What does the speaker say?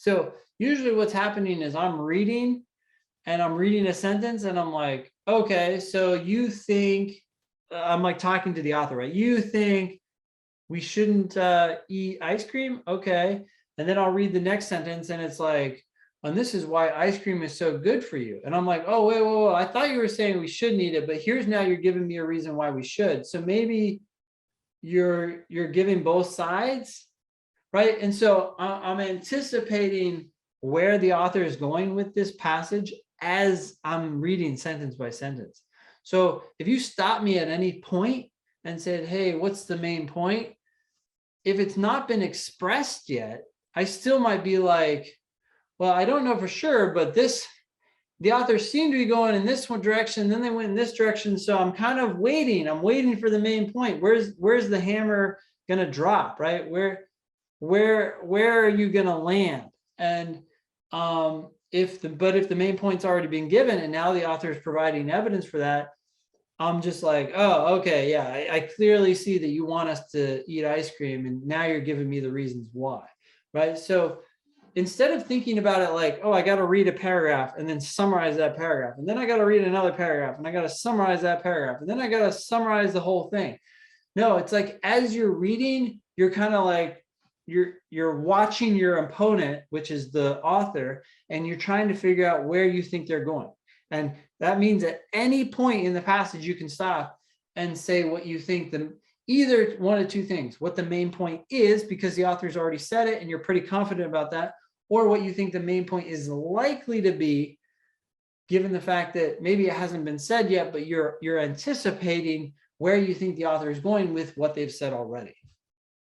So usually what's happening is I'm reading a sentence and I'm like, okay, so you think, I'm like talking to the author, right? You think we shouldn't eat ice cream? Okay. And then I'll read the next sentence and it's like, and this is why ice cream is so good for you. And I'm like, oh, wait, whoa, whoa. I thought you were saying we shouldn't eat it, but here's now you're giving me a reason why we should. So maybe you're giving both sides, right? And so I'm anticipating where the author is going with this passage as I'm reading sentence by sentence. So if you stop me at any point and said, hey, what's the main point? If it's not been expressed yet, I still might be like, well, I don't know for sure, but the authors seem to be going in this one direction, then they went in this direction. So I'm kind of waiting. I'm waiting for the main point. Where's the hammer gonna drop, right? Where are you gonna land? And if the main point's already been given and now the author is providing evidence for that, I'm just like, oh, okay, yeah, I clearly see that you want us to eat ice cream and now you're giving me the reasons why, right? So instead of thinking about it like, oh, I got to read a paragraph and then summarize that paragraph, and then I got to read another paragraph and I got to summarize that paragraph, and then I got to summarize the whole thing. No, it's like as you're reading, you're kind of like, you're watching your opponent, which is the author, and you're trying to figure out where you think they're going. And that means at any point in the passage, you can stop and say what you think either one of two things, what the main point is, because the author's already said it and you're pretty confident about that, or what you think the main point is likely to be, given the fact that maybe it hasn't been said yet, but you're anticipating where you think the author is going with what they've said already.